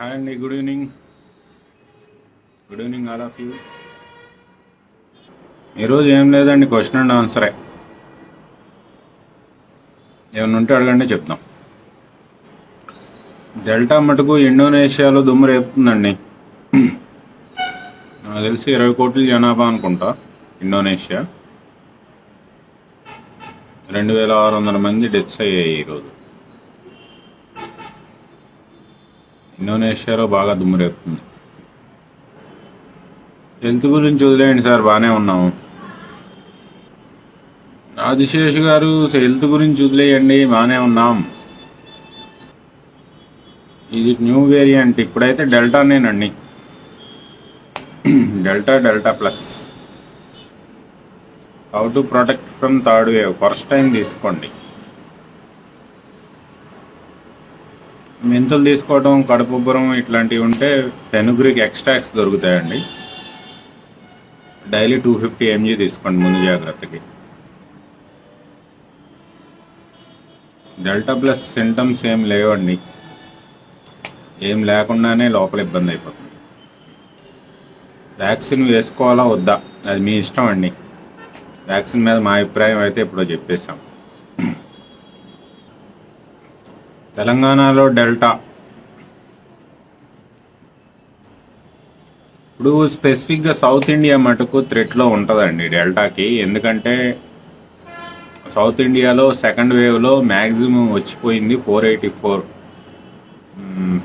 Hi అండి, good evening all of you. ఈరోజు ఏం లేదండి, క్వశ్చన్ అండ్ ఆన్సరే. ఏమైనా ఉంటే అడగండి, చెప్తాం. డెల్టా మటుకు ఇండోనేషియాలో దుమ్ము రేపుతుందండి. నాకు తెలిసి 20 కోట్ల జనాభా అనుకుంటా ఇండోనేషియా. 2600 మంది డెత్స్ అయ్యాయి ఈరోజు. ఇండోనేషియాలో బాగా దుమ్ము రేపుతుంది. హెల్త్ గురించి వదిలేయండి సార్, బాగానే ఉన్నాము. ఆదిశేష్ గారు, హెల్త్ గురించి వదిలేయండి, బాగానే ఉన్నాం. ఇది న్యూ వేరియంట్, ఇప్పుడైతే డెల్టానేనండి. Delta plus. How to protect from third wave, first time తీసుకోండి. మెంతులు తీసుకోవడం, కడుపుబ్బరం ఇట్లాంటివి ఉంటే ఫెనుగ్రిక్ ఎక్స్ట్రాక్ట్స్ దొరుకుతాయండి. డైలీ 250 mg తీసుకోండి ముందు జాగ్రత్తకి. డెల్టా ప్లస్ సింటమ్స్ ఏం లేవండి, ఏం లేకుండానే లోపల ఇబ్బంది అయిపోతుంది. వ్యాక్సిన్ వేసుకోవాలా వద్దా అది మీ ఇష్టం అండి. వ్యాక్సిన్ మీద మా అభిప్రాయం అయితే ఎప్పుడో చెప్పేశాం. తెలంగాణలో డెల్టా ఇప్పుడు స్పెసిఫిక్గా సౌత్ ఇండియా మటుకు థ్రెట్లో ఉంటుందండి డెల్టాకి. ఎందుకంటే సౌత్ ఇండియాలో సెకండ్ వేవ్లో మ్యాక్సిమం వచ్చిపోయింది 484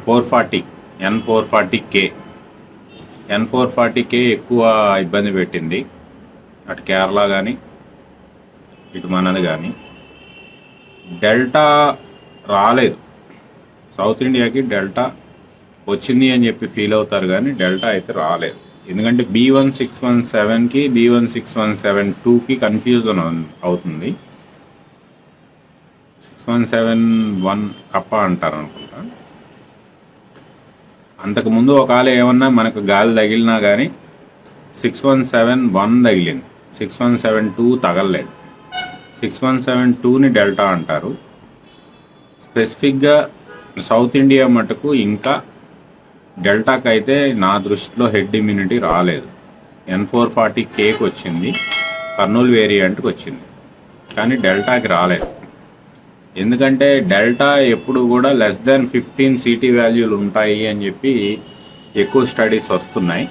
440 N440K. N440K ఎక్కువ ఇబ్బంది పెట్టింది, అటు కేరళ కానీ ఇటు మనది కానీ. డెల్టా రాలేదు సౌత్ ఇండియాకి. డెల్టా వచ్చింది అని చెప్పి ఫీల్ అవుతారు కానీ డెల్టా అయితే రాలేదు. ఎందుకంటే B1617కి B16172కి కన్ఫ్యూజన్ అవుతుంది. 6171 కప్ప అంటారు అనుకుంటా. అంతకుముందు ఒకవేళ ఏమన్నా మనకు గాలి తగిలినా కానీ 6171 తగిలింది, 6172 తగలలేదు. 6172ని డెల్టా అంటారు. స్పెసిఫిక్గా సౌత్ ఇండియా మటుకు ఇంకా డెల్టాకి అయితే నా దృష్టిలో హెడ్ ఇమ్యూనిటీ రాలేదు. N440Kకి వచ్చింది, కర్నూలు వేరియంట్కి వచ్చింది, కానీ డెల్టాకి రాలేదు. ఎందుకంటే డెల్టా ఎప్పుడు కూడా <15 CT వాల్యూలు ఉంటాయి అని చెప్పి ఎక్కువ స్టడీస్ వస్తున్నాయి.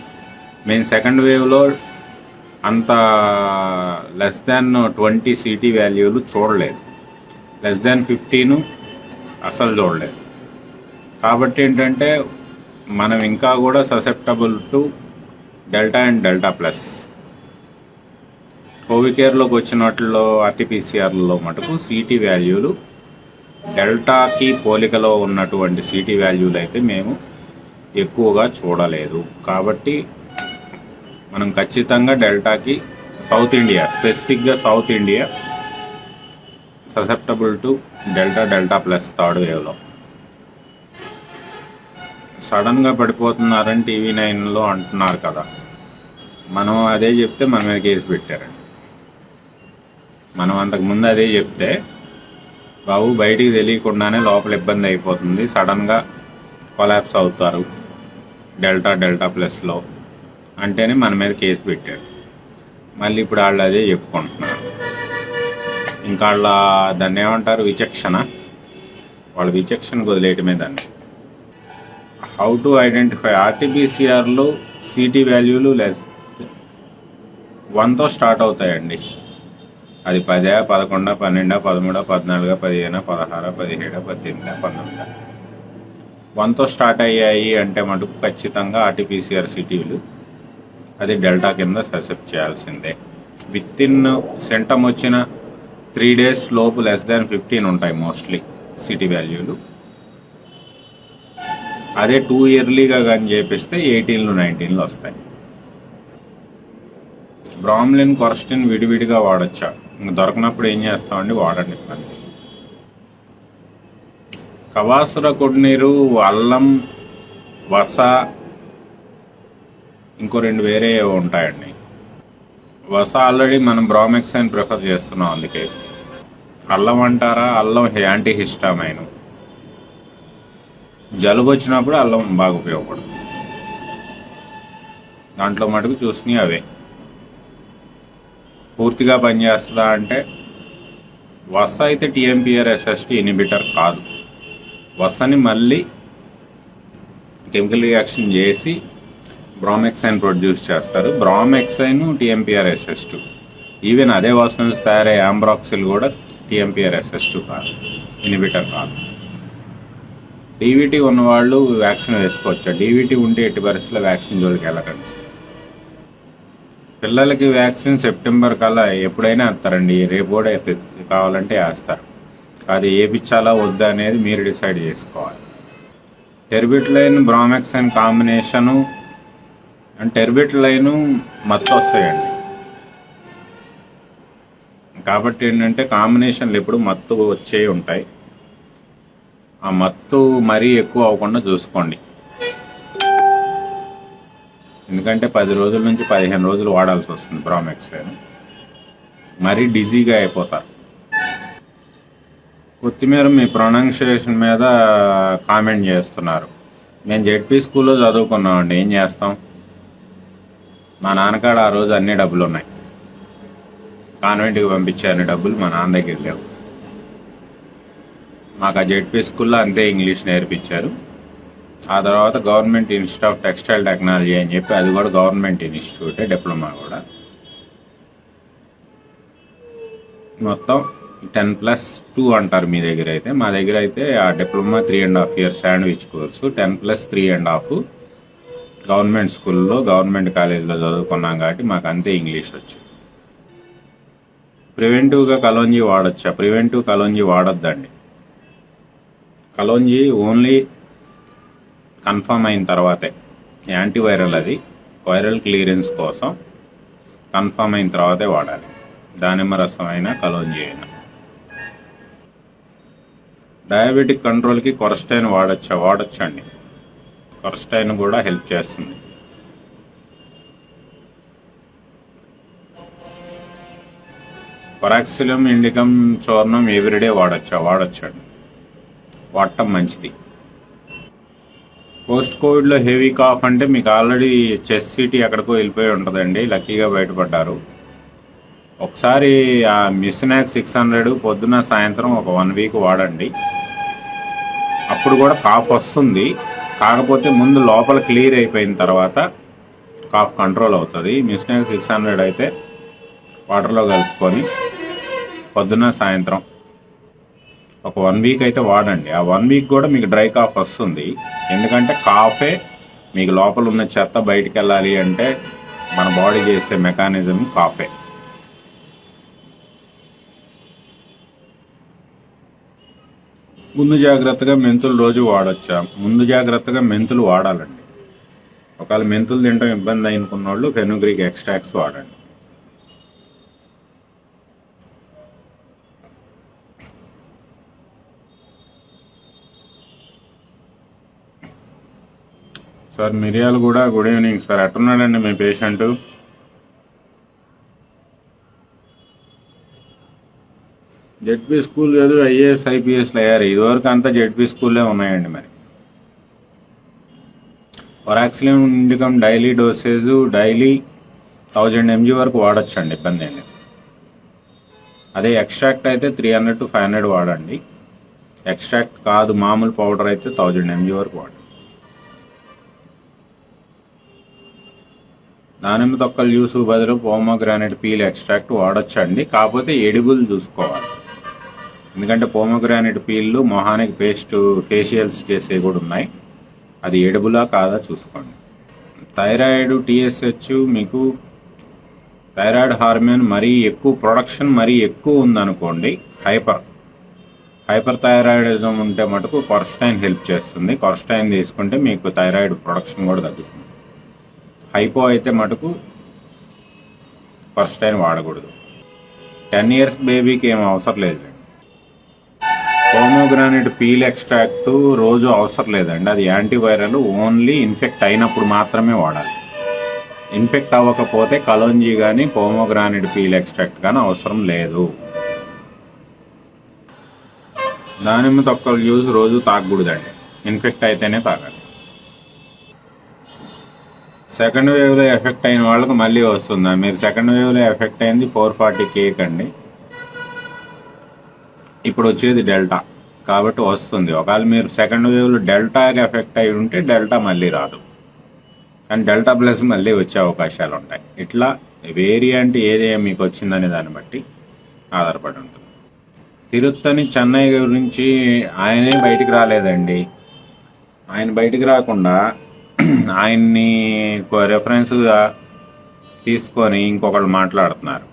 మేము సెకండ్ వేవ్లో అంత <20 CT వాల్యూలు చూడలేదు, <15 అసలు చూడలేదు. కాబట్టి ఏంటంటే మనం ఇంకా కూడా susceptible to delta and delta plus. కోవికేర్లోకి వచ్చిన వాటిల్లో RT-PCR మటుకు CT వాల్యూలు డెల్టాకి పోలికలో ఉన్నటువంటి CT వాల్యూలు అయితే మేము ఎక్కువగా చూడలేదు. కాబట్టి మనం ఖచ్చితంగా డెల్టాకి సౌత్ ఇండియా, స్పెసిఫిక్గా south India susceptible to delta plus third వేవ్లో. సడన్గా పడిపోతున్నారని TV9లో అంటున్నారు కదా, మనం అదే చెప్తే మన మీద కేసు పెట్టారండి. మనం అంతకుముందు అదే చెప్తే బాబు బయటికి తెలియకుండానే లోపల ఇబ్బంది అయిపోతుంది, సడన్గా కొలాప్స్ అవుతారు డెల్టా ప్లస్లో అంటేనే మన మీద కేసు పెట్టారు. మళ్ళీ ఇప్పుడు వాళ్ళు అదే చెప్పుకుంటున్నారు. ఇంకా వాళ్ళ దాన్ని ఏమంటారు, విచక్షణ. వాళ్ళ విచక్షణకు వదిలేయటమే దాన్ని. హౌ టు ఐడెంటిఫై, RT-PCRలో CT వాల్యూలు 1తో స్టార్ట్ అవుతాయండి. అది 10, 11, 12, 13, 14, 15, 16, 17, 18, 19 1తో స్టార్ట్ అయ్యాయి అంటే మటుకు ఖచ్చితంగా RT-PCR CTలు అది డెల్టా కింద ససెప్ట్ చేయాల్సిందే. విత్-ఇన్ సెంటమ్ వచ్చిన 3 days లోపు <15 ఉంటాయి మోస్ట్లీ CT వాల్యూలు. అదే 2 ఇయర్లీగా కానీ చేపిస్తే 18, 19 వస్తాయి. బ్రామ్లిన్, కొరస్టిన్ విడివిడిగా వాడచ్చా? ఇంకా దొరకనప్పుడు ఏం చేస్తామండి, వాడండి. కవాసుర కొడ్నీరు, అల్లం, వస, ఇంకో 2 వేరే ఉంటాయండి. వస ఆల్రెడీ మనం బ్రామెక్సైన్ ప్రిఫర్ చేస్తున్నాం, అందుకే. అల్లం అంటారా, అల్లం యాంటీహిస్టామైన్. జలుబు వచ్చినప్పుడు అల్లం బాగా ఉపయోగపడుతుంది. దాంట్లో మటుకు చూసినవి అవే. పూర్తిగా పనిచేస్తుందా అంటే వస అయితే టీఎంపీఆర్ ఎస్ఎస్టీ ఇన్హిబిటర్ కాదు. వసని మళ్ళీ కెమికల్ రియాక్షన్ చేసి బ్రామెక్సైన్ ప్రొడ్యూస్ చేస్తారు. బ్రామెక్సైన్ టీఎంపీఆర్ ఎస్ఎస్2. ఈవెన్ అదే వస నుంచి తయారయ్యే ఆంబ్రాక్సిల్ కూడా టీఎంపీఆర్ ఎస్ఎస్2 కాదు, ఇన్హిబిటర్ కాదు. డీవీటీ ఉన్నవాళ్ళు వ్యాక్సిన్ వేసుకోవచ్చు. డీవీటీ ఉంటే ఎట్టి పరిస్థితుల్లో వ్యాక్సిన్ జోలికి వెళ్ళకండి. పిల్లలకి వ్యాక్సిన్ సెప్టెంబర్ కల్లా ఎప్పుడైనా వేస్తారండి. రేపు కూడా కావాలంటే వేస్తారు. అది వేయించాలా వద్దా అనేది మీరు డిసైడ్ చేసుకోవాలి. టెర్బిట్లైన్ బ్రామెక్సైన్ కాంబినేషను అండ్ టెర్బిట్లైన్ మత్తు వస్తాయండి. కాబట్టి ఏంటంటే కాంబినేషన్లు ఎప్పుడు మత్తు వచ్చే ఉంటాయి. ఆ మత్తు మరీ ఎక్కువ అవ్వకుండా చూసుకోండి. ఎందుకంటే 10 రోజుల నుంచి 15 రోజులు వాడాల్సి వస్తుంది బ్రామెక్సైన్. మరీ డిజీగా అయిపోతారు. కొత్తిమీర మీ ప్రొనౌన్సియేషన్ మీద కామెంట్ చేస్తున్నారు. మేము జెడ్పీ స్కూల్లో చదువుకున్నామండి, ఏం చేస్తాం? మా నాన్నకాడ ఆ రోజు అన్ని డబ్బులు ఉన్నాయి. కాన్వెంట్కి పంపించే అన్ని డబ్బులు మా నాన్న దగ్గర లేవు. మాకు ఆ జెడ్పీ స్కూల్లో అంతే ఇంగ్లీష్ నేర్పించారు. ఆ తర్వాత government institute of textile technology అని చెప్పి అది కూడా గవర్నమెంట్ ఇన్స్టిట్యూటే, డిప్లొమా కూడా. మొత్తం 10+2 అంటారు మీ దగ్గర అయితే. మా దగ్గర అయితే ఆ diploma 3.5 years sandwich course, 10+3.5 government స్కూల్లో గవర్నమెంట్ కాలేజీలో చదువుకున్నాం కాబట్టి మాకు అంతే ఇంగ్లీష్ వచ్చు. ప్రివెంటివ్గా కలోంజీ వాడచ్చా? ప్రివెంటివ్ కలోంజీ వాడొద్దండి. కలోంజీ ఓన్లీ కన్ఫర్మ్ అయిన తర్వాతే. యాంటీవైరల్, అది వైరల్ క్లియరెన్స్ కోసం కన్ఫర్మ్ అయిన తర్వాతే వాడాలి. దానిమ్మ రసం అయినా కలోంజీ అయినా. డయాబెటిక్ కంట్రోల్కి కొరస్టైన్ వాడచ్చా? వాడచ్చండి. కొరస్టైన్ కూడా హెల్ప్ చేస్తుంది. పరాక్సిలం ఇండికం చూర్ణం ఎవ్రీడే వాడచ్చా? వాడచ్చండి. వాడటం మంచిది. పోస్ట్ కోవిడ్లో హెవీ కాఫ్ అంటే మీకు ఆల్రెడీ చెస్ట్ సిటీ ఎక్కడికో వెళ్ళిపోయి ఉంటుందండి. లక్కీగా బయటపడ్డారు. ఒకసారి ఆ మిస్నాక్ 600 పొద్దున సాయంత్రం ఒక 1 week వాడండి. అప్పుడు కూడా కాఫ్ వస్తుంది. కాకపోతే ముందు లోపల క్లియర్ అయిపోయిన తర్వాత కాఫ్ కంట్రోల్ అవుతుంది. మిస్నాక్ 600 అయితే వాటర్లో కలుపుకొని పొద్దున సాయంత్రం ఒక 1 week అయితే వాడండి. ఆ 1 week కూడా మీకు డ్రై కాఫ్ వస్తుంది. ఎందుకంటే కాఫే మీకు లోపల ఉన్న చెత్త బయటికి వెళ్ళాలి అంటే మన బాడీ చేసే మెకానిజం కాఫే. ముందు జాగ్రత్తగా మెంతులు రోజు వాడచ్చా? ముందు జాగ్రత్తగా మెంతులు వాడాలండి. ఒకవేళ మెంతులు తినడం ఇబ్బంది అనుకున్న వాళ్ళు ఫెనుగ్రీక్ ఎక్స్ట్రాక్ట్స్ వాడండి. సార్ మిరియాలు కూడా గుడ్ ఈవినింగ్ సార్. ఎట్టున్నాడండి మీ పేషెంట్? జెడ్పీ స్కూల్ లేదు, ఐఏఎస్ ఐపీఎస్లు అయ్యారు. ఇదివరకు అంతా జెడ్పీ స్కూల్లే ఉన్నాయండి. మరి పరాక్సిలం ఇండికం డైలీ డోసేజ్ డైలీ 1000 mg వరకు వాడచ్చండి, ఇబ్బంది ఏం లేదు. అదే ఎక్స్ట్రాక్ట్ అయితే 300 to 500 వాడండి. ఎక్స్ట్రాక్ట్ కాదు మామూలు పౌడర్ అయితే 1000 mg వరకు వాడండి. దానిమ్మ తొక్కలు జ్యూస్ బదులు పోమోగ్రానైట్ పీల్ ఎక్స్ట్రాక్ట్ వాడచ్చండి. కాకపోతే ఎడిబుల్ చూసుకోవాలి. ఎందుకంటే పోమోగ్రానైట్ పీళ్ళు మొహానికి ఫేషియల్స్ చేసే కూడా ఉన్నాయి. అది ఎడిబులా కాదా చూసుకోండి. థైరాయిడ్ టీఎస్హెచ్ మీకు థైరాయిడ్ హార్మోన్ మరీ ఎక్కువ ప్రొడక్షన్ మరీ ఎక్కువ ఉందనుకోండి, హైపర్ థైరాయిడిజం ఉంటే మటుకు కొరస్టైన్ హెల్ప్ చేస్తుంది. కొరస్టైన్ తీసుకుంటే మీకు థైరాయిడ్ ప్రొడక్షన్ కూడా తగ్గుతుంది. హైపో అయితే మటుకు కొరస్టైన్ వాడకూడదు. 10 years బేబీకి ఏం అవసరం లేదండి. పోమోగ్రానైట్ పీల్ ఎక్స్ట్రాక్ట్ రోజు అవసరం లేదండి. అది యాంటీవైరల్, ఓన్లీ ఇన్ఫెక్ట్ అయినప్పుడు మాత్రమే వాడాలి. ఇన్ఫెక్ట్ అవ్వకపోతే కలోంజీ కానీ పోమోగ్రానైట్ పీల్ ఎక్స్ట్రాక్ట్ కానీ అవసరం లేదు. దానిమ్మ తొక్కల జ్యూస్ రోజు తాగకూడదండి. ఇన్ఫెక్ట్ అయితేనే తాగాలి. సెకండ్ వేవ్లో ఎఫెక్ట్ అయిన వాళ్ళకి మళ్ళీ వస్తుందా? మీరు సెకండ్ వేవ్లో ఎఫెక్ట్ అయింది 440 కేక్ అండి, ఇప్పుడు వచ్చేది డెల్టా కాబట్టి వస్తుంది. ఒకవేళ మీరు సెకండ్ వేవ్లో డెల్టాకి ఎఫెక్ట్ అయి ఉంటే డెల్టా మళ్ళీ రాదు, కానీ డెల్టా ప్లస్ మళ్ళీ వచ్చే అవకాశాలు ఉంటాయి. ఇట్లా వేరియంట్ ఏదే మీకు వచ్చిందనే దాన్ని బట్టి ఆధారపడి ఉంటుంది. తిరుత్తని చెన్నై గురించి ఆయనే బయటికి రాలేదండి. ఆయన బయటికి రాకుండా ఆయన్ని రెఫరెన్స్గా తీసుకొని ఇంకొకళ్ళు మాట్లాడుతున్నారు.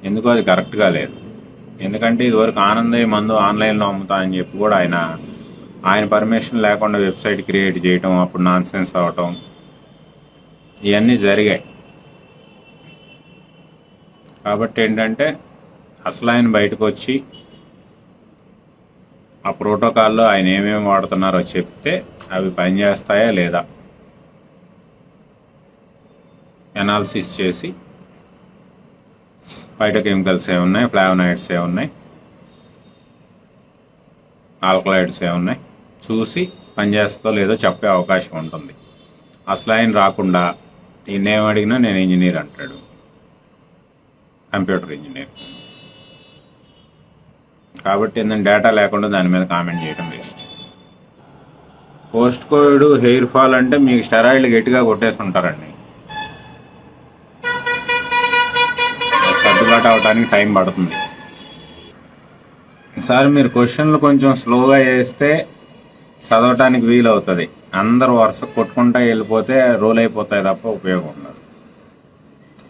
ఎందుకో అది కరెక్ట్గా లేదు. ఎందుకంటే ఇదివరకు ఆనందయ్య మందు ఆన్లైన్లో అమ్ముతా అని చెప్పి కూడా ఆయన పర్మిషన్ లేకుండా వెబ్సైట్ క్రియేట్ చేయటం, అప్పుడు నాన్సెన్స్ అవటం, ఇవన్నీ జరిగాయి. కాబట్టి ఏంటంటే అసలు ఆయన బయటకు వచ్చి ఆ ప్రోటోకాల్లో ఆయన ఏమేమి వాడుతున్నారో చెప్తే అవి పనిచేస్తాయా లేదా ఎనాలిసిస్ చేసి బయట కెమికల్స్ ఏమున్నాయి, ఫ్లావనాయిడ్స్ ఏమున్నాయి, ఆల్కలాయిడ్స్ ఏమున్నాయి చూసి పనిచేస్తుందో లేదో చెప్పే అవకాశం ఉంటుంది. అసలు ఆయన రాకుండా ఈయనేం అడిగినా నేను ఇంజనీర్ అంటాడు, కంప్యూటర్ ఇంజనీర్. కాబట్టి ఏంటంటే డేటా లేకుండా దాని మీద కామెంట్ చేయడం waste. Post Covid hair fall అంటే మీకు స్టెరాయిడ్లు గట్టిగా కొట్టేసి ఉంటారండి, సర్దుబాటు అవడానికి టైం పడుతుంది. ఈసారి మీరు క్వశ్చన్లు కొంచెం స్లోగా చేస్తే చదవటానికి వీలు అవుతుంది. అందరూ వరుస కొట్టుకుంటా వెళ్ళిపోతే రోల్ అయిపోతాయి తప్ప ఉపయోగం ఉండదు.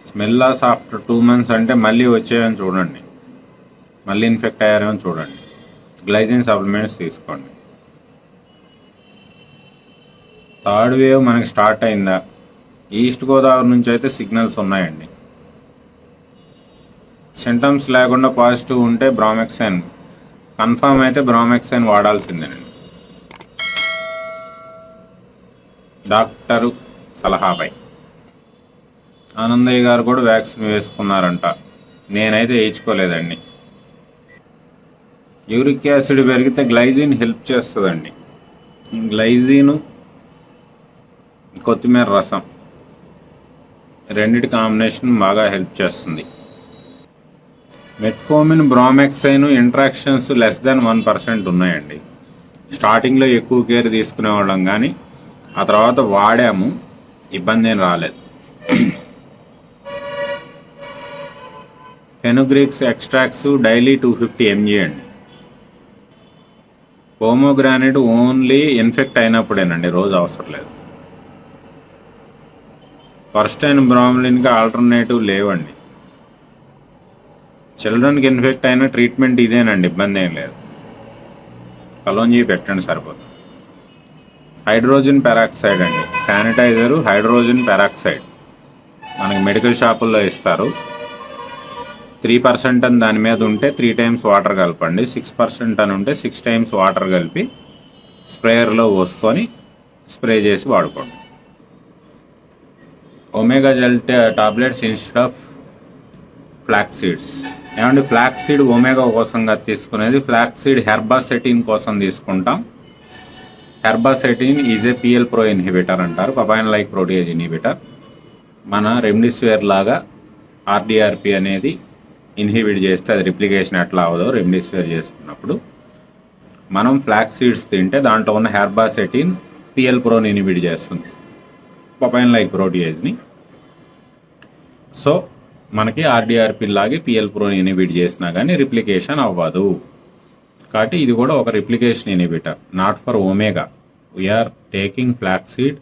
స్మెల్ లాస్ ఆఫ్టర్ 2 months అంటే మళ్ళీ వచ్చేయని చూడండి, మళ్ళీ ఇన్ఫెక్ట్ అయ్యారేమో చూడండి. గ్లైజిన్ సప్లిమెంట్స్ తీసుకోండి. థర్డ్ వేవ్ మనకి స్టార్ట్ అయిందా? ఈస్ట్ గోదావరి నుంచి అయితే సిగ్నల్స్ ఉన్నాయండి. సింటమ్స్ లేకుండా పాజిటివ్ ఉంటే బ్రామెక్సైన్ కన్ఫామ్ అయితే బ్రామెక్సైన్ వాడాల్సిందేనండి, డాక్టరు సలహాపై. ఆనందయ్య గారు కూడా వ్యాక్సిన్ వేసుకున్నారంట, నేనైతే వేయించుకోలేదండి. యూరిక్ యాసిడ్ పెరిగితే గ్లైజిన్ హెల్ప్ చేస్తుందండి. గ్లైజిన్, కొత్తిమీర రసం రెండిటి కాంబినేషన్ బాగా హెల్ప్ చేస్తుంది. మెట్ఫోమిన్, బ్రామెక్సైన్ ఇంట్రాక్షన్స్ <1% ఉన్నాయండి. స్టార్టింగ్లో ఎక్కువ కేర్ తీసుకునేవాళ్ళం, కానీ ఆ తర్వాత వాడాము, ఇబ్బంది ఏం రాలేదు. ఫెనుగ్రీక్స్ ఎక్స్ట్రాక్ట్స్ డైలీ 250 mg అండి. పోమోగ్రానైట్ ఓన్లీ ఇన్ఫెక్ట్ అయినప్పుడేనండి, రోజు అవసరం లేదు. పర్స్టైన్ బ్రామ్లిన్కి ఆల్టర్నేటివ్ లేవండి. చిల్డ్రన్కి ఇన్ఫెక్ట్ అయిన ట్రీట్మెంట్ ఇదేనండి, ఇబ్బంది ఏం లేదు. కలోంజీ పెట్టండి సరిపోతుంది. హైడ్రోజన్ పెరాక్సైడ్ అండి, శానిటైజరు హైడ్రోజన్ పెరాక్సైడ్ మనకి మెడికల్ షాపుల్లో ఇస్తారు. 3% అని దాని మీద ఉంటే 3 times వాటర్ కలపండి. 6% అని ఉంటే 6 times వాటర్ కలిపి స్ప్రేయర్లో పోసుకొని స్ప్రే చేసి వాడుకోండి. Omega gel tablets instead of flax seeds. ఏమంటే ఫ్లాక్స్ సీడ్ ఒమేగా కోసంగా తీసుకునేది, ఫ్లాక్స్ సీడ్ హెర్బాసెటిన్ కోసం తీసుకుంటాం. Herbacetin is a PL pro inhibitor అంటారు, పపాయిన్ లైక్ ప్రోటీయేజ్ ఇన్హిబిటర్. మన రెమ్డెసివిర్ లాగా RDRP అనేది ఇన్హిబిట్ చేస్తే అది రిప్లికేషన్ ఎట్లా అవదో రెమ్డెసివిర్ చేసుకున్నప్పుడు మనం ఫ్లాక్స్ సీడ్స్ తింటే దాంట్లో ఉన్న హెర్బాసెటిన్ PL ప్రోని ఇన్హిబిట్ చేస్తుంది, పపాయిన్ లైక్ ప్రోటీయేజ్ని. సో మనకి RDRP లాగే PL ప్రోని ఇన్హిబిట్ చేసినా కానీ రిప్లికేషన్ అవ్వదు. కాబట్టి ఇది కూడా ఒక replication inhibitor, not for omega. We're taking flax seed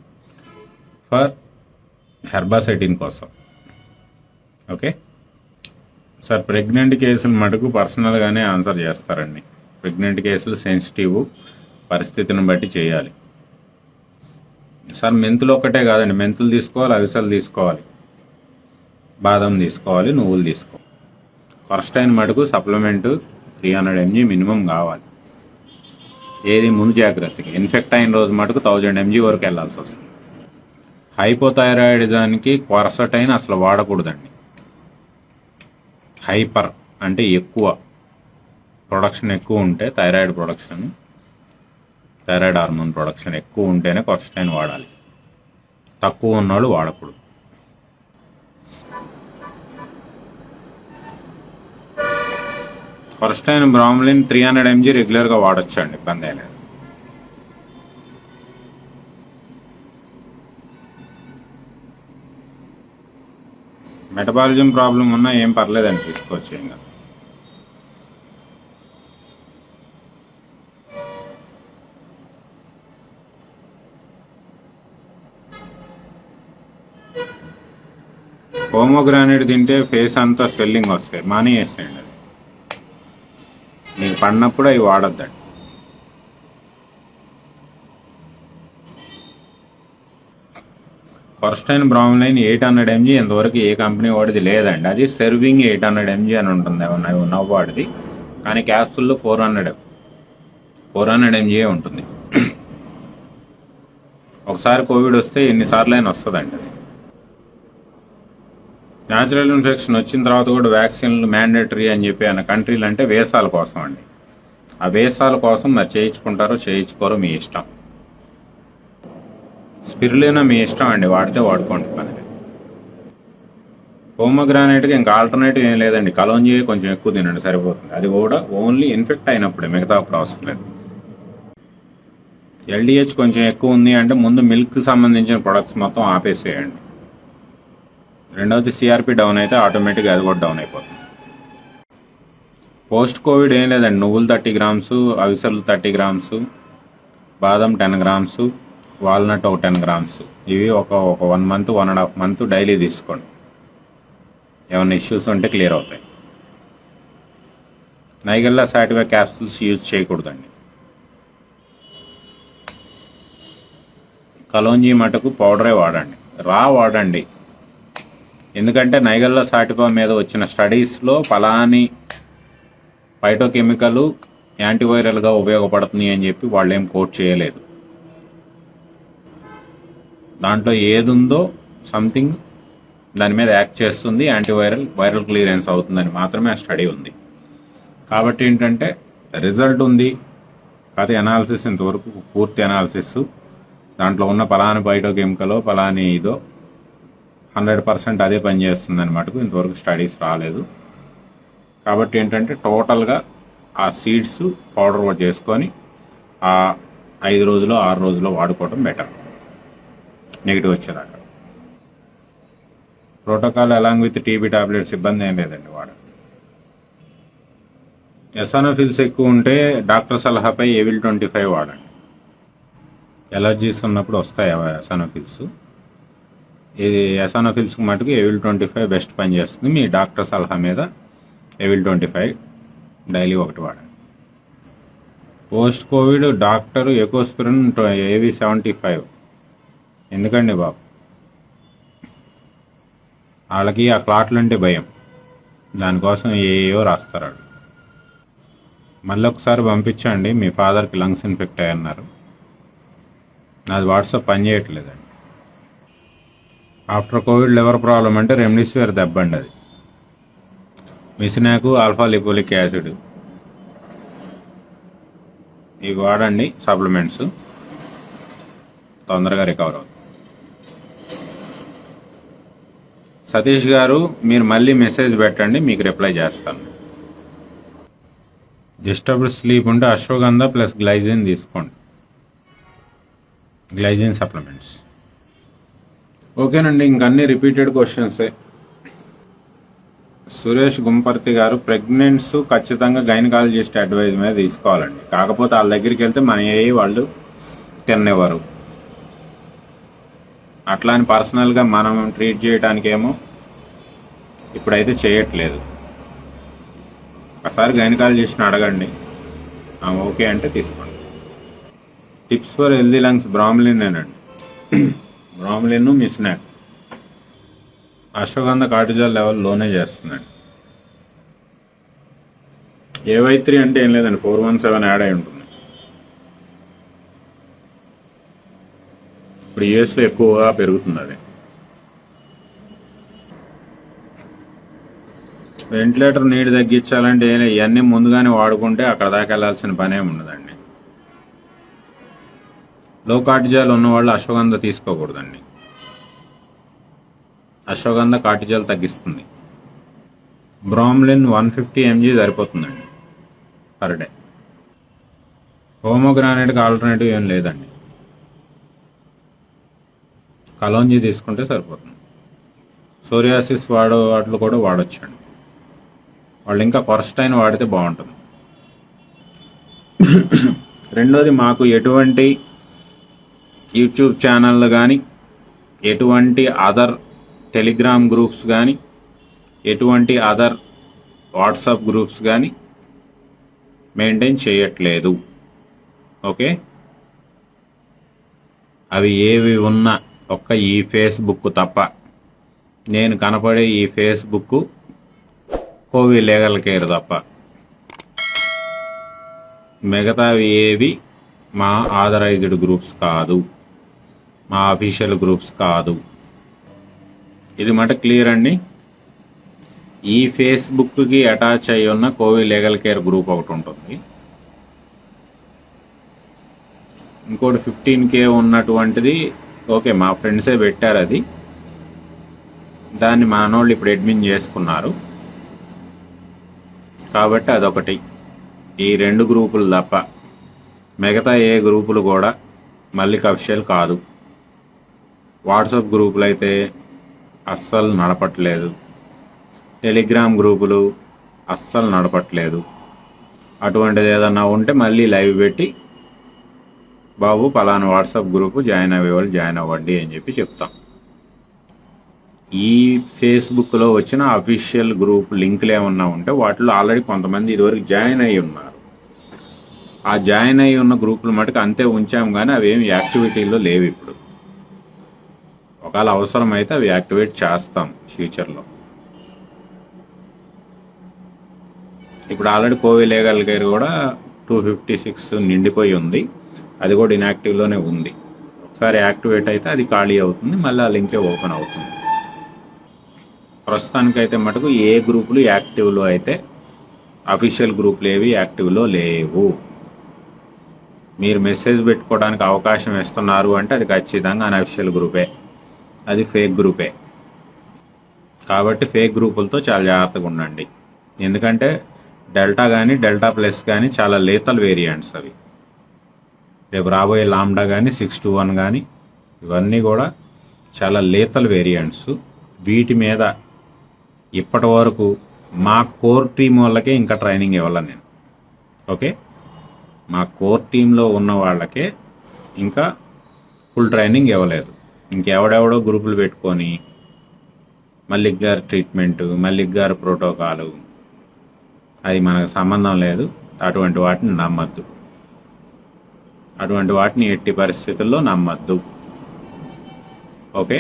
for herbacetin కోసం. ఓకే సార్, ప్రెగ్నెంట్ కేసులు మటుకు పర్సనల్గానే ఆన్సర్ చేస్తారండి. ప్రెగ్నెంట్ కేసులు సెన్సిటివ్, పరిస్థితిని బట్టి చేయాలి. సార్ మెంతులు ఒక్కటే కాదండి, మెంతులు తీసుకోవాలి, అవిసెలు తీసుకోవాలి, బాదం తీసుకోవాలి, నువ్వులు తీసుకోవాలి. కొరస్టైన్ మటుకు సప్లిమెంటు 300 mg మినిమం కావాలి. ఏది ముందు జాగ్రత్తకి. ఇన్ఫెక్ట్ అయిన రోజు మటుకు 1000 mg వరకు వెళ్ళాల్సి వస్తుంది. హైపోథైరాయిడ్ దానికి క్వరసటైన్ అసలు వాడకూడదండి. హైపర్ అంటే ఎక్కువ ప్రొడక్షన్ ఎక్కువ ఉంటే thyroid production, thyroid hormone production ఎక్కువ ఉంటేనే కొర్స్టైన్ వాడాలి, తక్కువ ఉన్నవాళ్ళు వాడకూడదు. కొర్స్టైన్ బ్రామ్లిన్ 300 mg రెగ్యులర్గా వాడచ్చు అండి, ఇబ్బంది అయినది. మెటబాలిజం ప్రాబ్లం ఉన్నా ఏం పర్లేదని తీసుకోవచ్చు. ఇంకా పోమోగ్రానైట్ తింటే ఫేస్ అంతా స్వెల్లింగ్ వస్తాయి, మానేసేయండి. అది మీకు పడినప్పుడు అవి వాడొద్దండి. కొర్స్టైన్ బ్రామ్లైన్ 800 mg ఇంతవరకు ఏ కంపెనీ వాడిది లేదండి. అది సర్వింగ్ 800 mg అని ఉంటుంది నవ్వాడిది, కానీ క్యాప్సూల్లో 400 mg ఉంటుంది. ఒకసారి కోవిడ్ వస్తే ఎన్నిసార్లు అయినా వస్తుందండి. అది న్యాచురల్ ఇన్ఫెక్షన్ వచ్చిన తర్వాత కూడా వ్యాక్సిన్లు మ్యాండేటరీ అని చెప్పి అన్న కంట్రీలు అంటే వేసాల కోసం అండి. ఆ వేసాల కోసం మరి చేయించుకుంటారో చేయించుకోరో మీ ఇష్టం. స్పిరులినా మీ ఇష్టం అండి, వాడితే వాడుకోండి, పని లేదు. పోమోగ్రానైట్కి ఇంకా ఆల్టర్నేటివ్ ఏం లేదండి, కలోంజీ కొంచెం ఎక్కువ తినండి సరిపోతుంది. అది కూడా ఓన్లీ ఇన్ఫెక్ట్ అయినప్పుడే, మిగతా అప్పుడు అవసరం లేదు. LDH కొంచెం ఎక్కువ ఉంది అంటే ముందు మిల్క్ సంబంధించిన ప్రొడక్ట్స్ మొత్తం ఆపేసేయండి. రెండవది CRP డౌన్ అయితే ఆటోమేటిక్గా అది కూడా డౌన్ అయిపోతుంది. పోస్ట్ కోవిడ్ ఏం లేదండి, నువ్వులు 30 grams, అవిసెలు 30 grams, బాదం 10 grams, వాల్నట్ ఒక 10 grams. ఇవి ఒక 1 month 1.5 month డైలీ తీసుకోండి. ఏమైనా ఇష్యూస్ ఉంటే క్లియర్ అవుతాయి. నైగల్లా సాటివా క్యాప్సూల్స్ యూజ్ చేయకూడదండి. కలోంజీ మటుకు పౌడరే వాడండి, రా వాడండి. ఎందుకంటే నైగల్లా సాటివా మీద వచ్చిన స్టడీస్లో ఫలాని ఫైటోకెమికల్ యాంటీవైరల్గా ఉపయోగపడుతుంది అని చెప్పి వాళ్ళు ఏం కోట్ చేయలేదు. దాంట్లో ఏది ఉందో సంథింగ్ దాని మీద యాక్ట్ చేస్తుంది, వైరల్ క్లియరెన్స్ అవుతుందని మాత్రమే ఆ స్టడీ ఉంది. కాబట్టి ఏంటంటే రిజల్ట్ ఉంది, కాదు అనాలిసిస్ ఇంతవరకు పూర్తి అనాలిసిస్, దాంట్లో ఉన్న ఫలాని ఫైటోకెమికల్ ఫలాని ఇదో 100% అదే పనిచేస్తుందని మటుకు ఇంతవరకు స్టడీస్ రాలేదు. కాబట్టి ఏంటంటే టోటల్గా ఆ సీడ్స్ పౌడర్ చేసుకొని ఆ 5 రోజులు 6 రోజులు వాడుకోవడం బెటర్, నెగిటివ్ వచ్చేదాకా. Protocol along with TB tablets ఇబ్బంది ఏం లేదండి, వాడండి. ఎసానోఫిల్స్ ఎక్కువ ఉంటే డాక్టర్ సలహాపై ఎవిల్ 25 వాడండి. ఎలర్జీస్ ఉన్నప్పుడు వస్తాయి ఎసానోఫిల్స్. ఇది ఎసానోఫిల్స్కి మటుకు ఎవిల్ 25 బెస్ట్ పనిచేస్తుంది. మీ డాక్టర్ సలహా మీద ఎవిల్ 25 డైలీ ఒకటి వాడండి. Post Covid doctor Ecosprin AV75 ఎందుకండి బాబు? వాళ్ళకి ఆ క్లాట్లు అంటే భయం, దానికోసం ఏయో రాస్తారు. మళ్ళీ ఒకసారి పంపించండి, మీ ఫాదర్కి లంగ్స్ ఇన్ఫెక్ట్ అయ్యన్నారు. నాది వాట్సాప్ పనిచేయట్లేదండి. ఆఫ్టర్ కోవిడ్ లివర్ ప్రాబ్లం అంటే రెమ్డెసివిర్ దెబ్బండి. అది మిసినాకు ఆల్ఫా లిపోలిక్ యాసిడ్ ఇవి వాడండి, సప్లిమెంట్స్ తొందరగా రికవర్ అవుతుంది. సతీష్ గారు మీరు మళ్ళీ మెసేజ్ పెట్టండి, మీకు రిప్లై చేస్తాను. డిస్టర్బ్డ్ స్లీప్ ఉంటే అశ్వగంధ ప్లస్ గ్లైజిన్ తీసుకోండి, గ్లైజిన్ సప్లిమెంట్స్. ఓకేనండి, ఇంకన్నీ రిపీటెడ్ క్వశ్చన్సే. సురేష్ గుంపర్తి గారు, ప్రెగ్నెంట్స్ ఖచ్చితంగా గైనకాలజిస్ట్ అడ్వైజ్ మీద తీసుకోవాలండి. కాకపోతే వాళ్ళ దగ్గరికి వెళ్తే మన వాళ్ళు తినేవారు, అట్లా అని పర్సనల్గా మనం ట్రీట్ చేయడానికేమో ఇప్పుడైతే చేయట్లేదు. ఒకసారి గైనకాలజిస్ట్ని అడగండి, ఓకే అంటే తీసుకోండి. టిప్స్ ఫర్ హెల్దీ లంగ్స్ బ్రామ్లిన్ ఏనండి, బ్రామ్లిన్ మిస్నాక్. అశ్వగంధ కార్టిజాల్ లెవెల్ లోనే చేస్తుందండి. AY3 అంటే ఏం లేదండి, 417 యాడ్ అయి ఉంటుంది. ఇప్పుడు యూఎస్లో ఎక్కువగా పెరుగుతుంది అది. వెంటిలేటర్ నీడ్ తగ్గించాలంటే ఇవన్నీ ముందుగానే వాడుకుంటే అక్కడ దాకా వెళ్ళాల్సిన పనే ఉండదండి. లో కార్టిజాల్ ఉన్నవాళ్ళు అశ్వగంధ తీసుకోకూడదండి. అశ్వగంధ కార్టిజాల్ తగ్గిస్తుంది. బ్రామ్లిన్ 150 mg సరిపోతుందండి పర్ డే. హోమోగ్రానైట్కి ఆల్టర్నేటివ్ ఏం లేదండి. కలోంజీ తీసుకుంటే సరిపోతుంది. సోరియాసిస్ వాటిలో కూడా వాడొచ్చండి. వాళ్ళు ఇంకా కొరస్టైన్ వాడితే బాగుంటుంది. రెండోది, మాకు ఎటువంటి యూట్యూబ్ ఛానళ్ళు కానీ, ఎటువంటి అదర్ టెలిగ్రామ్ గ్రూప్స్ కానీ, ఎటువంటి అదర్ వాట్సాప్ గ్రూప్స్ కానీ మెయింటైన్ చేయట్లేదు. ఓకే, అవి ఏవి ఉన్నా ఒక్క ఈ ఫేస్బుక్ తప్ప, నేను కనపడే ఈ ఫేస్బుక్ కోవి లీగల్ కేర్ తప్ప, మిగతావి ఏవి మా ఆథరైజ్డ్ గ్రూప్స్ కాదు, మా అఫీషియల్ గ్రూప్స్ కాదు. ఇది మాట క్లియర్ అండి. ఈ ఫేస్బుక్కి అటాచ్ అయి ఉన్న కోవి లీగల్ కేర్ గ్రూప్ ఒకటి ఉంటుంది. ఇంకోటి 15K ఉన్నటువంటిది ఓకే, మా ఫ్రెండ్సే పెట్టారు. అది దాన్ని మనోళ్ళు ఇప్పుడు అడ్మిన్ చేసుకున్నారు కాబట్టి అదొకటి. ఈ 2 గ్రూపులు తప్ప మిగతా ఏ గ్రూపులు కూడా మళ్ళీ అఫీషియల్ కాదు. వాట్సాప్ గ్రూపులు అయితే అస్సలు నడపట్లేదు. టెలిగ్రామ్ గ్రూపులు అస్సలు నడపట్లేదు. అటువంటిది ఏదన్నా ఉంటే మళ్ళీ లైవ్ పెట్టి, బాబు పలానా వాట్సాప్ గ్రూపు జాయిన్ అయ్యేవాళ్ళు జాయిన్ అవ్వండి అని చెప్పి చెప్తాం. ఈ ఫేస్బుక్లో వచ్చిన అఫీషియల్ గ్రూప్ లింకులు ఏమన్నా ఉంటే వాటిలో ఆల్రెడీ కొంతమంది ఇదివరకు జాయిన్ అయ్యి ఉన్నారు. ఆ జాయిన్ అయ్యి ఉన్న గ్రూపులు మటుకు అంతే ఉంచాము, కానీ అవి ఏమి యాక్టివిటీల్లో లేవు. ఇప్పుడు ఒకవేళ అవసరం అయితే అవి యాక్టివేట్ చేస్తాం ఫ్యూచర్లో. ఇప్పుడు ఆల్రెడీ కోవి లీగల్ కేర్ కూడా 256 నిండిపోయి ఉంది. అది కూడా ఇన్యాక్టివ్లోనే ఉంది. ఒకసారి యాక్టివేట్ అయితే అది ఖాళీ అవుతుంది, మళ్ళీ ఆ లింకే ఓపెన్ అవుతుంది. ప్రస్తుతానికైతే మటుకు ఏ గ్రూపులు యాక్టివ్లో అయితే, అఫీషియల్ గ్రూపులు ఏవి యాక్టివ్లో లేవు. మీరు మెసేజ్ పెట్టుకోవడానికి అవకాశం ఇస్తున్నారు అంటే అది ఖచ్చితంగా అన్అఫీషియల్ గ్రూపే, అది ఫేక్ గ్రూపే. కాబట్టి ఫేక్ గ్రూపులతో చాలా జాగ్రత్తగా ఉండండి. ఎందుకంటే డెల్టా కానీ డెల్టా ప్లస్ కానీ చాలా లేతల్ వేరియంట్స్ అవి. రేపు రాబోయే లాంబ్డా కానీ 621 కానీ ఇవన్నీ కూడా చాలా లేతల్ వేరియంట్స్. వీటి మీద ఇప్పటి వరకు మా కోర్ టీం వాళ్ళకే ఇంకా ట్రైనింగ్ ఇవ్వాలి నేను. ఓకే, మా కోర్ టీంలో ఉన్న వాళ్ళకే ఇంకా ఫుల్ ట్రైనింగ్ ఇవ్వలేదు. ఇంకెవడెవడో గ్రూపులు పెట్టుకొని మల్లిక్ గారి ట్రీట్మెంటు, మల్లిక్ గారి ప్రోటోకాలు, అది మనకు సంబంధం లేదు. అటువంటి వాటిని నమ్మద్దు. అటువంటి వాటిని ఎట్టి పరిస్థితుల్లో నమ్మద్దు. ఓకే,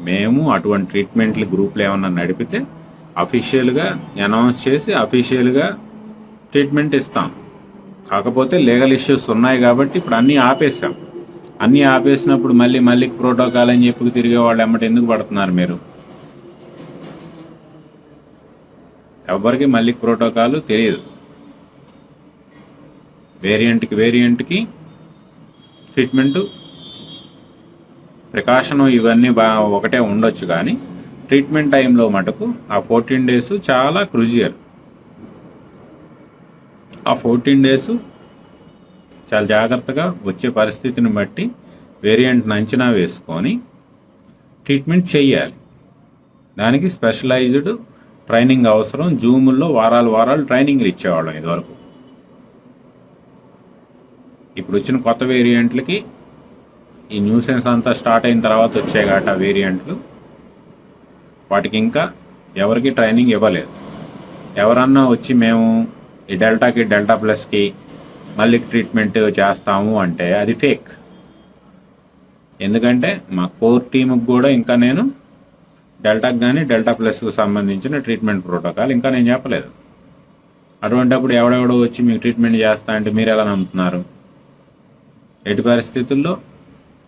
మేము అటువంటి ట్రీట్మెంట్లు గ్రూపులు ఏమన్నా నడిపితే అఫీషియల్గా అనౌన్స్ చేసి అఫీషియల్గా ట్రీట్మెంట్ ఇస్తాం. కాకపోతే లీగల్ ఇష్యూస్ ఉన్నాయి కాబట్టి ఇప్పుడు అన్నీ ఆపేసాం. అన్నీ ఆపేసినప్పుడు మళ్ళీ ప్రోటోకాల్ అని చెప్పి తిరిగే వాళ్ళు ఎమ్మటి ఎందుకు పడుతున్నారు మీరు? ఎవరికి మళ్ళీ ప్రోటోకాల్ తెలియదు. వేరియంట్కి ట్రీట్మెంటు ప్రికాషను ఇవన్నీ ఒకటే ఉండొచ్చు, కానీ ట్రీట్మెంట్ టైంలో మటుకు ఆ 14 days చాలా క్రూజియల్. ఆ 14 days చాలా జాగ్రత్తగా వచ్చే పరిస్థితిని బట్టి వేరియంట్ని అంచనా వేసుకొని ట్రీట్మెంట్ చేయాలి. దానికి స్పెషలైజ్డ్ ట్రైనింగ్ అవసరం. జూముల్లో వారాలు ట్రైనింగ్లు ఇచ్చేవాళ్ళం ఇదివరకు. ఇప్పుడు వచ్చిన కొత్త వేరియంట్లకి ఈ న్యూసెన్స్ అంతా స్టార్ట్ అయిన తర్వాత వచ్చాయి కాబట్టి ఆ వేరియంట్లు, వాటికి ఇంకా ఎవరికి ట్రైనింగ్ ఇవ్వలేదు. ఎవరన్నా వచ్చి మేము ఈ డెల్టాకి డెల్టా ప్లస్కి మళ్ళీ ట్రీట్మెంట్ చేస్తాము అంటే అది ఫేక్. ఎందుకంటే మా కోర్ టీముకి కూడా ఇంకా నేను డెల్టాకి కానీ డెల్టా ప్లస్కి సంబంధించిన ట్రీట్మెంట్ ప్రోటోకాల్ ఇంకా నేను చెప్పలేదు. అటువంటిప్పుడు ఎవడెవడో వచ్చి మీకు ట్రీట్మెంట్ చేస్తా అంటే మీరు ఎలా నమ్ముతున్నారు? ఎట్టి పరిస్థితుల్లో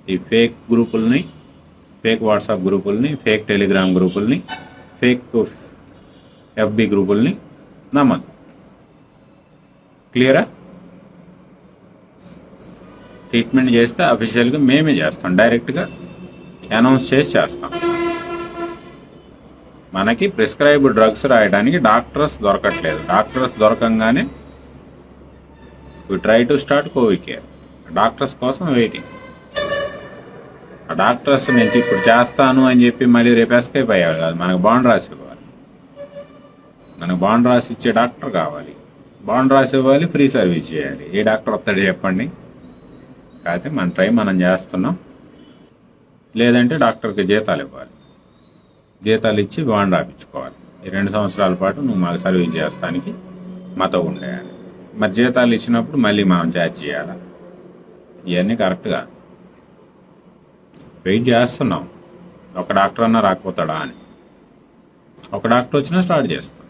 ఈ ఫేక్ గ్రూపుల్ని, ఫేక్ వాట్సాప్ గ్రూపుల్ని, ఫేక్ టెలిగ్రామ్ గ్రూపుల్ని, ఫేక్ ఎఫ్బి గ్రూపుల్ని నమ్మదు. క్లియరా? ట్రీట్మెంట్ చేస్తే అఫీషియల్గా మేమే చేస్తాం, డైరెక్ట్గా అనౌన్స్ చేసి చేస్తాం. మనకి ప్రిస్క్రైబ్డ్ డ్రగ్స్ రాయడానికి డాక్టర్స్ దొరకట్లేదు. డాక్టర్స్ దొరకంగానే we try to start Covicare. Doctors కోసం వెయిటింగ్. ఆ డాక్టర్స్ నుంచి ఇప్పుడు చేస్తాను అని చెప్పి మళ్ళీ రేపు ఎస్కేప్ అయ్యారు కాదు, మనకు బాండ్ రాసి ఇవ్వాలి. మనకు బాండ్ రాసి ఇచ్చే డాక్టర్ కావాలి, బాండ్ రాసి ఇవ్వాలి, ఫ్రీ సర్వీస్ చేయాలి. ఏ డాక్టర్ వస్తాడు చెప్పండి? కాకపోతే మన ట్రై మనం చేస్తున్నాం. లేదంటే డాక్టర్కి జీతాలు ఇవ్వాలి, జీతాలు ఇచ్చి బాండ్ రాపించుకోవాలి. ఈ 2 సంవత్సరాల పాటు నువ్వు మాకు సర్వీస్ చేస్తానికి మాతో ఉండేయాలి. మరి జీతాలు ఇచ్చినప్పుడు మళ్ళీ మనం ఛార్జ్ చేయాలి. ఇవన్నీ కరెక్ట్ కాదు. వెయిట్ చేస్తున్నాం, ఒక డాక్టర్ అన్నా రాకపోతాడా అని. ఒక డాక్టర్ వచ్చినా స్టార్ట్ చేస్తాం.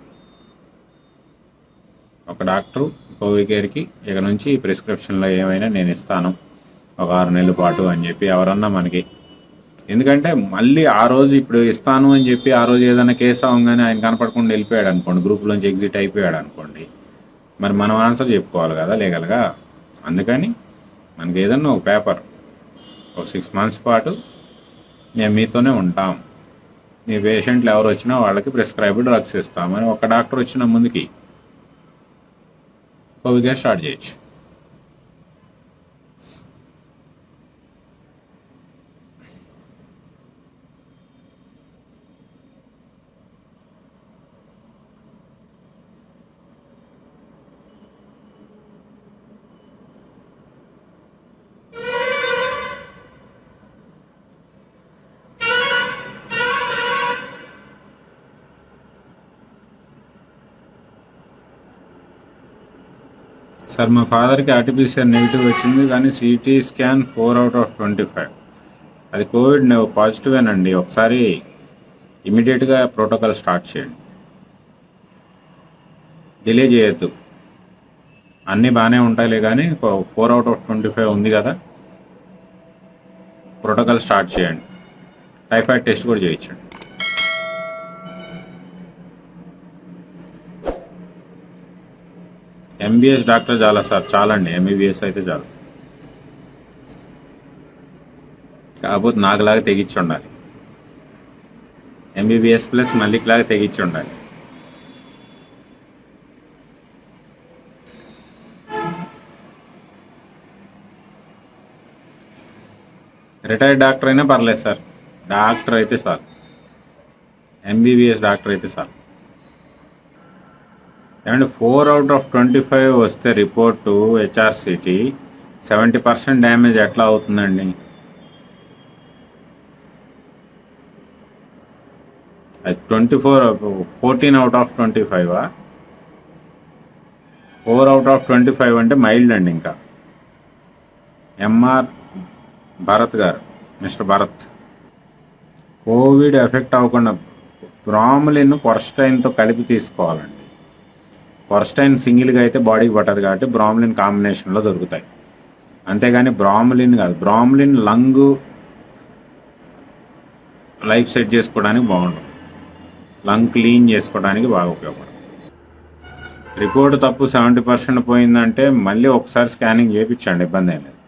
ఒక డాక్టరు కోవికేర్కి ఇక నుంచి ప్రిస్క్రిప్షన్లో ఏమైనా నేను ఇస్తాను ఒక 6 నెలల పాటు అని చెప్పి ఎవరన్నా మనకి. ఎందుకంటే మళ్ళీ ఆ రోజు ఇప్పుడు ఇస్తాను అని చెప్పి ఆ రోజు ఏదైనా కేసు అవ్వగానే ఆయన కనపడకుండా వెళ్ళిపోయాడు అనుకోండి, గ్రూప్లోంచి ఎగ్జిట్ అయిపోయాడు అనుకోండి, మరి మనం ఆన్సర్ చెప్పుకోవాలి కదా లీగల్గా. అందుకని మనకి ఏదన్నా ఒక పేపర్ ఒక 6 మంత్స్ పాటు మేము మీతోనే ఉంటాం, మీ పేషెంట్లు ఎవరు వచ్చినా వాళ్ళకి ప్రిస్క్రైబ్డ్ డ్రగ్స్ ఇస్తామని ఒక డాక్టర్ వచ్చిన ముందుకి కోవికేర్ స్టార్ట్ చేయొచ్చు. సార్ మా ఫాదర్కి ఆర్టీపీసీఆర్ నెగిటివ్ వచ్చింది, కానీ సిటీ స్కాన్ 4/25. అది కోవిడ్ పాజిటివేనండి. ఒకసారి ఇమీడియట్గా ప్రోటోకాల్ స్టార్ట్ చేయండి, డిలే చేయొద్దు. అన్నీ బాగానే ఉంటాయిలే, కానీ 4/25 ఉంది కదా, ప్రోటోకాల్ స్టార్ట్ చేయండి. టైఫాయిడ్ టెస్ట్ కూడా చేయించండి. ఎంబీబీఎస్ డాక్టర్ చాలా సార్, చాలండి. ఎంబీబీఎస్ అయితే చాలు. కాకపోతే నాకులాగా తెగించి ఉండాలి. ఎంబీబీఎస్ ప్లస్ మల్లికలాగా తెగించి ఉండాలి. రిటైర్డ్ డాక్టర్ అయినా పర్లేదు సార్, డాక్టర్ అయితే చాలు. ఎంబీబీఎస్ డాక్టర్ అయితే చాలు. ఏమంటే 4/25 వస్తే రిపోర్టు హెచ్ఆర్సిటీ 70% డ్యామేజ్ ఎట్లా అవుతుందండి? అది 14/25 4/25 అంటే మైల్డ్ అండి. ఇంకా ఎంఆర్ భరత్ గారు, మిస్టర్ భరత్, కోవిడ్ ఎఫెక్ట్ అవ్వకుండా బ్రామ్లిన్ కొర్స్టైన్తో కలిపి తీసుకోవాలండి. కొర్స్టైన్ సింగిల్గా అయితే బాడీకి పట్టదు కాబట్టి బ్రామ్లిన్ కాంబినేషన్లో దొరుకుతాయి. అంతేగాని బ్రామ్లిన్ కాదు. బ్రామ్లిన్ లంగ్ లైఫ్ సెట్ చేసుకోవడానికి బాగుంటుంది, లంగ్ క్లీన్ చేసుకోవడానికి బాగా ఉపయోగపడుతుంది. రిపోర్ట్ తప్పు 70% పోయిందంటే మళ్ళీ ఒకసారి స్కానింగ్ చేయించండి, ఇబ్బంది ఏం లేదు.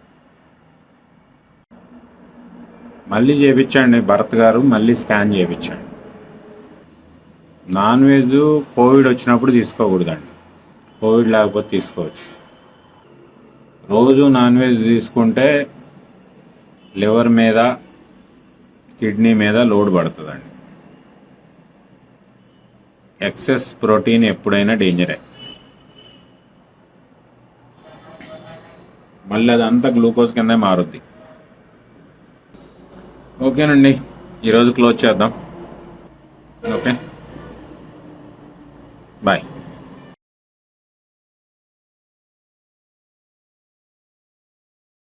మళ్ళీ చేయించండి భరత్ గారు, మళ్ళీ స్కాన్ చేయించండి. నాన్ వెజ్ కోవిడ్ వచ్చినప్పుడు తీసుకోకూడదండి, కోవిడ్ లేకపోతే తీసుకోవచ్చు. రోజు నాన్ వెజ్ తీసుకుంటే లివర్ మీద, కిడ్నీ మీద లోడ్ పడుతుందండి. ఎక్సెస్ ప్రోటీన్ ఎప్పుడైనా డేంజరే. మళ్ళీ అదంతా గ్లూకోజ్ కింద మారుద్ది. ఓకేనండి, ఈరోజు క్లోజ్ చేద్దాం. ఓకే.